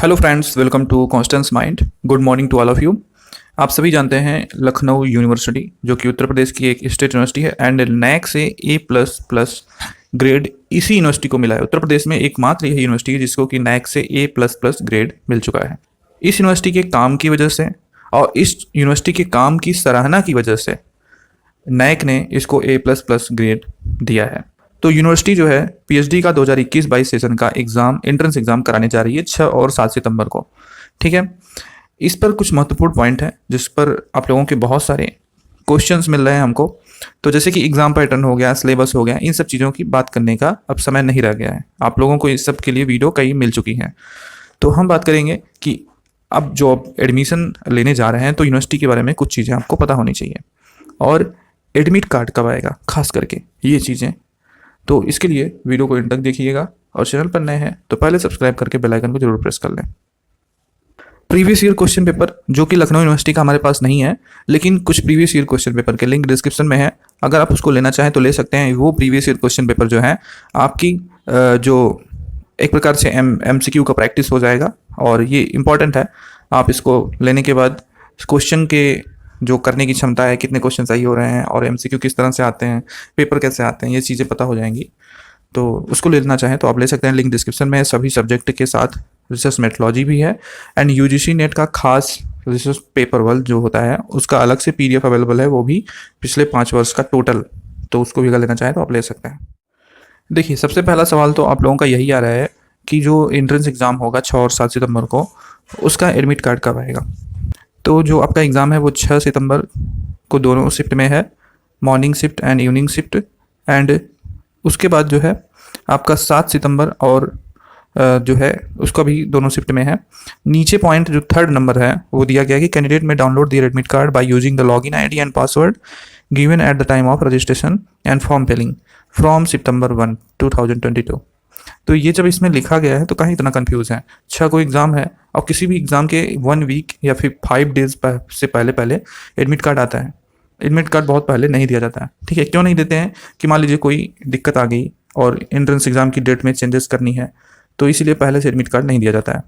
Hello friends, welcome to constants mind. Good morning to all of you. आप सभी जानते हैं लखनऊ यूनिवर्सिटी जो कि उत्तर प्रदेश की एक स्टेट यूनिवर्सिटी है एंड नैक से ए प्लस प्लस ग्रेड इसी यूनिवर्सिटी को मिला है। उत्तर प्रदेश में एकमात्र यही यूनिवर्सिटी है जिसको कि नैक से ए प्लस प्लस ग्रेड मिल चुका है। इस यूनिवर्सिटी के काम की वजह से और इस यूनिवर्सिटी के काम की सराहना की वजह से नैक ने इसको ए प्लस प्लस ग्रेड दिया है। तो यूनिवर्सिटी जो है पीएचडी का 2021-22 सेशन का एग्ज़ाम एंट्रेंस एग्ज़ाम कराने जा रही है 6 और 7 सितंबर को। ठीक है, इस पर कुछ महत्वपूर्ण पॉइंट है जिस पर आप लोगों के बहुत सारे क्वेश्चंस मिल रहे हैं हमको। तो जैसे कि एग्ज़ाम पैटर्न हो गया, सिलेबस हो गया, इन सब चीज़ों की बात करने का अब समय नहीं रह गया है। आप लोगों को इस सब के लिए वीडियो कई मिल चुकी हैं। तो हम बात करेंगे कि अब जो एडमिशन लेने जा रहे हैं तो यूनिवर्सिटी के बारे में कुछ चीज़ें आपको पता होनी चाहिए, और एडमिट कार्ड कब आएगा, खास करके ये चीज़ें। तो इसके लिए वीडियो को एंड तक देखिएगा, और चैनल पर नए हैं तो पहले सब्सक्राइब करके बेल आइकन को जरूर प्रेस कर लें। प्रीवियस ईयर क्वेश्चन पेपर जो कि लखनऊ यूनिवर्सिटी का हमारे पास नहीं है, लेकिन कुछ प्रीवियस ईयर क्वेश्चन पेपर के लिंक डिस्क्रिप्शन में है। अगर आप उसको लेना चाहें तो ले सकते हैं। वो प्रीवियस ईयर क्वेश्चन पेपर जो है आपकी जो एक प्रकार से MCQ का प्रैक्टिस हो जाएगा, और ये इंपॉर्टेंट है। आप इसको लेने के बाद क्वेश्चन के जो करने की क्षमता है, कितने क्वेश्चन सही हो रहे हैं और MCQ किस तरह से आते हैं, पेपर कैसे आते हैं, ये चीज़ें पता हो जाएंगी। तो उसको लेना चाहें तो आप ले सकते हैं। लिंक डिस्क्रिप्शन में है। सभी सब्जेक्ट के साथ रिसर्च मेथोलॉजी भी है, एंड UGC नेट का खास रिसर्च पेपर वर्क जो होता है उसका अलग से PDF अवेलेबल है, वो भी पिछले 5 वर्ष का टोटल। तो उसको भी अगर लेना चाहें तो आप ले सकते हैं। देखिए, सबसे पहला सवाल तो आप लोगों का यही आ रहा है कि जो एंट्रेंस एग्ज़ाम होगा 6 और 7 सितंबर को, उसका एडमिट कार्ड कब आएगा। तो जो आपका एग्ज़ाम है वो 6 सितंबर को दोनों शिफ्ट में है, morning shift and evening shift. And उसके बाद जो है आपका 7 सितंबर और जो है उसका भी दोनों शिफ्ट में है। नीचे पॉइंट जो 3rd नंबर है वो दिया गया कि candidate may download their admit card by using the login ID and password given at the time of registration and form filling from September 1, 2022। तो ये जब इसमें लिखा गया है तो कहीं इतना कंफ्यूज है। 6 को एग्ज़ाम है और किसी भी एग्ज़ाम के 1 वीक या फिर 5 डेज से पहले एडमिट कार्ड आता है। एडमिट कार्ड बहुत पहले नहीं दिया जाता है। ठीक है, क्यों नहीं देते हैं कि मान लीजिए कोई दिक्कत आ गई और एंट्रेंस एग्ज़ाम की डेट में चेंजेस करनी है, तो इसीलिए पहले से एडमिट कार्ड नहीं दिया जाता है।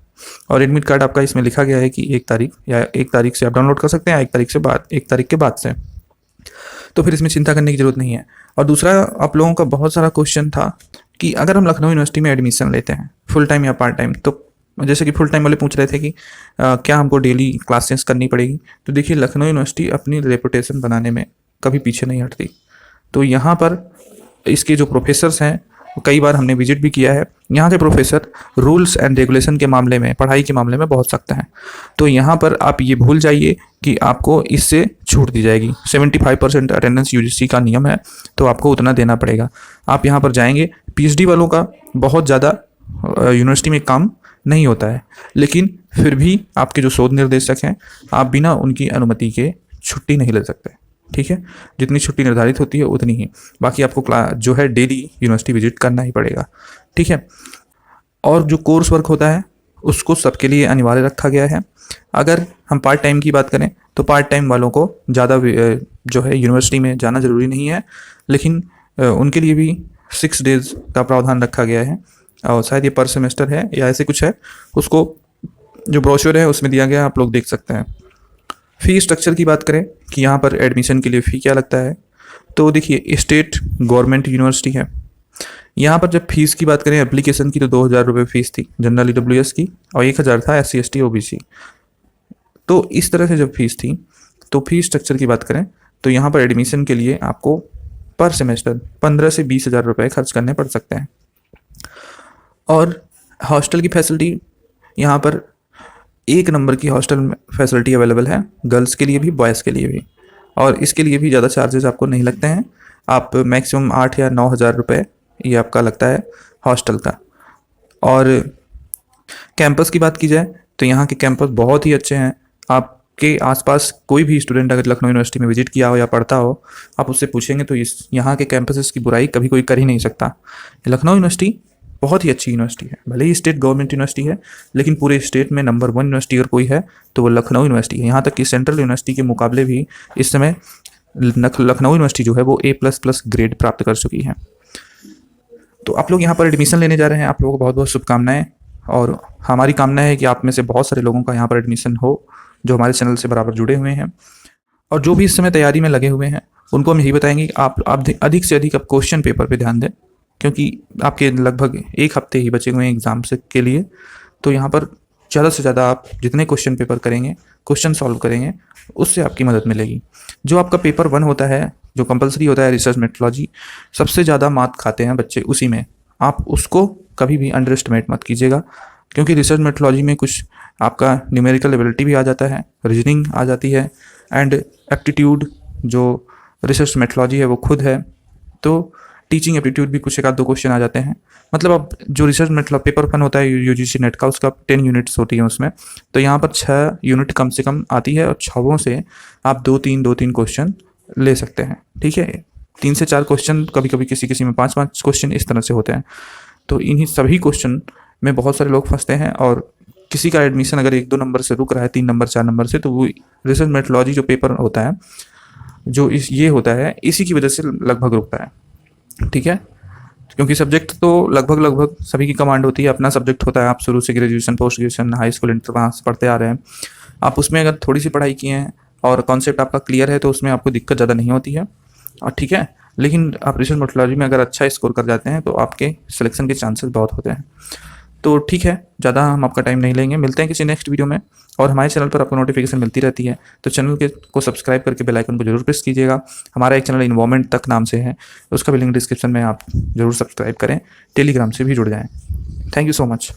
और एडमिट कार्ड आपका इसमें लिखा गया है कि 1 तारीख या 1 तारीख से आप डाउनलोड कर सकते हैं, 1 तारीख के बाद से। तो फिर इसमें चिंता करने की ज़रूरत नहीं है। और दूसरा, आप लोगों का बहुत सारा क्वेश्चन था कि अगर हम लखनऊ यूनिवर्सिटी में एडमिशन लेते हैं फुल टाइम या पार्ट टाइम, तो जैसे कि फुल टाइम वाले पूछ रहे थे कि क्या हमको डेली क्लासेस करनी पड़ेगी। तो देखिए, लखनऊ यूनिवर्सिटी अपनी रेपुटेशन बनाने में कभी पीछे नहीं हटती। तो यहाँ पर इसके जो प्रोफेसर्स हैं, कई बार हमने विजिट भी किया है, यहाँ के प्रोफेसर रूल्स एंड रेगुलेशन के मामले में, पढ़ाई के मामले में बहुत सख्त हैं। तो यहाँ पर आप ये भूल जाइए कि आपको इससे छूट दी जाएगी। 75% अटेंडेंस UGC का नियम है, तो आपको उतना देना पड़ेगा। आप यहाँ पर जाएंगे। PhD वालों का बहुत ज़्यादा यूनिवर्सिटी में काम नहीं होता है, लेकिन फिर भी आपके जो शोध निर्देशक हैं, आप बिना उनकी अनुमति के छुट्टी नहीं ले सकते। ठीक है, जितनी छुट्टी निर्धारित होती है उतनी ही, बाकी आपको जो है डेली यूनिवर्सिटी विजिट करना ही पड़ेगा। ठीक है, और जो कोर्स वर्क होता है उसको सबके लिए अनिवार्य रखा गया है। अगर हम पार्ट टाइम की बात करें तो पार्ट टाइम वालों को ज़्यादा जो है यूनिवर्सिटी में जाना ज़रूरी नहीं है, लेकिन उनके लिए भी 6 डेज़ का प्रावधान रखा गया है, और शायद ये पर सेमेस्टर है या ऐसे कुछ है। उसको जो ब्रोशर है उसमें दिया गया है, आप लोग देख सकते हैं। फ़ी स्ट्रक्चर की बात करें कि यहाँ पर एडमिशन के लिए फ़ी क्या लगता है, तो देखिए, स्टेट गवर्नमेंट यूनिवर्सिटी है। यहाँ पर जब फीस की बात करें एप्लीकेशन की, तो 2000 रुपये फ़ीस थी जनरल EWS की, और 1000 था SC ST OBC। तो इस तरह से जब फीस थी, तो फी स्ट्रक्चर की बात करें तो यहाँ पर एडमिशन के लिए आपको पर सेमेस्टर 15 से 20 हज़ार रुपये खर्च करने पड़ सकते हैं। और हॉस्टल की फैसिलिटी, यहाँ पर 1 नंबर की हॉस्टल फैसिलिटी अवेलेबल है, गर्ल्स के लिए भी बॉयज़ के लिए भी, और इसके लिए भी ज़्यादा चार्जेस आपको नहीं लगते हैं। आप मैक्सिमम 8 या 9 हज़ार रुपये ये आपका लगता है हॉस्टल का। और कैंपस की बात की जाए तो यहाँ के कैंपस बहुत ही अच्छे हैं। आपके आसपास कोई भी स्टूडेंट अगर लखनऊ यूनिवर्सिटी में विजिट किया हो या पढ़ता हो, आप उससे पूछेंगे तो इस यहाँ के कैंपसेस की बुराई कभी कोई कर ही नहीं सकता। लखनऊ यूनिवर्सिटी बहुत ही अच्छी यूनिवर्सिटी है, भले ही स्टेट गवर्नमेंट यूनिवर्सिटी है, लेकिन पूरे स्टेट में नंबर 1 यूनिवर्सिटी अगर कोई है तो वो लखनऊ यूनिवर्सिटी है। यहाँ तक कि सेंट्रल यूनिवर्सिटी के मुकाबले भी इस समय लखनऊ यूनिवर्सिटी जो है वो A++ ग्रेड प्राप्त कर चुकी है। तो आप लोग यहाँ पर एडमिशन लेने जा रहे हैं, आप लोगों को बहुत बहुत शुभकामनाएं। और हमारी कामना है कि आप में से बहुत सारे लोगों का यहाँ पर एडमिशन हो जो हमारे चैनल से बराबर जुड़े हुए हैं। और जो भी इस समय तैयारी में लगे हुए हैं उनको हम यही बताएंगे कि आप अधिक से अधिक आप क्वेश्चन पेपर पे ध्यान दें, क्योंकि आपके लगभग एक हफ्ते ही बचे हुए हैं एग्ज़ाम से के लिए। तो यहाँ पर ज़्यादा से ज़्यादा आप जितने क्वेश्चन पेपर करेंगे, क्वेश्चन सॉल्व करेंगे, उससे आपकी मदद मिलेगी। जो आपका पेपर 1 होता है, जो कंपलसरी होता है रिसर्च मेथोडोलॉजी, सबसे ज़्यादा मार्क खाते हैं बच्चे उसी में। आप उसको कभी भी अंडर एस्टिमेट मत कीजिएगा, क्योंकि रिसर्च मेथोडोलॉजी में कुछ आपका न्यूमेरिकल एबिलिटी भी आ जाता है, रीजनिंग आ जाती है, एंड एप्टीट्यूड जो रिसर्च मेथोडोलॉजी है वो खुद है। तो टीचिंग एप्टीट्यूड भी कुछ एक आध दो क्वेश्चन आ जाते हैं। मतलब अब जो रिसर्च मतलब पेपर 1 होता है यूजीसी नेट का, उसका 10 यूनिट्स होती है उसमें। तो यहाँ पर 6 यूनिट कम से कम आती है और 6 से आप 2-3 क्वेश्चन ले सकते हैं। ठीक है, 3 से 4 क्वेश्चन, कभी कभी किसी किसी में 5-5 क्वेश्चन इस तरह से होते हैं। तो इन्हीं सभी क्वेश्चन में बहुत सारे लोग फंसते हैं, और किसी का एडमिशन अगर 1-2 नंबर से रुक रहा है, 3 नंबर 4 नंबर से, तो वो रिसर्च मेथोडोलॉजी जो पेपर होता है, जो ये होता है, इसी की वजह से लगभग रुकता है। ठीक है, क्योंकि सब्जेक्ट तो लगभग सभी की कमांड होती है, अपना सब्जेक्ट होता है। आप शुरू से graduation, post graduation, high school, inter वहाँ से पढ़ते आ रहे हैं। आप उसमें अगर थोड़ी सी पढ़ाई किए हैं और कॉन्सेप्ट आपका क्लियर है, तो उसमें आपको दिक्कत ज़्यादा नहीं होती है। और ठीक है, लेकिन आप रिसर्च मेथोडोलॉजी में अगर अच्छा स्कोर कर जाते हैं तो आपके सिलेक्शन के चांसेस बहुत होते हैं। तो ठीक है, ज़्यादा हम आपका टाइम नहीं लेंगे, मिलते हैं किसी नेक्स्ट वीडियो में। और हमारे चैनल पर आपको नोटिफिकेशन मिलती रहती है, तो चैनल को सब्सक्राइब करके बेल आइकन को जरूर प्रेस कीजिएगा। हमारा एक चैनल इन्वॉल्वमेंट तक नाम से है, उसका भी लिंक डिस्क्रिप्शन में आप जरूर सब्सक्राइब करें। टेलीग्राम से भी जुड़ जाएँ। Thank you so much.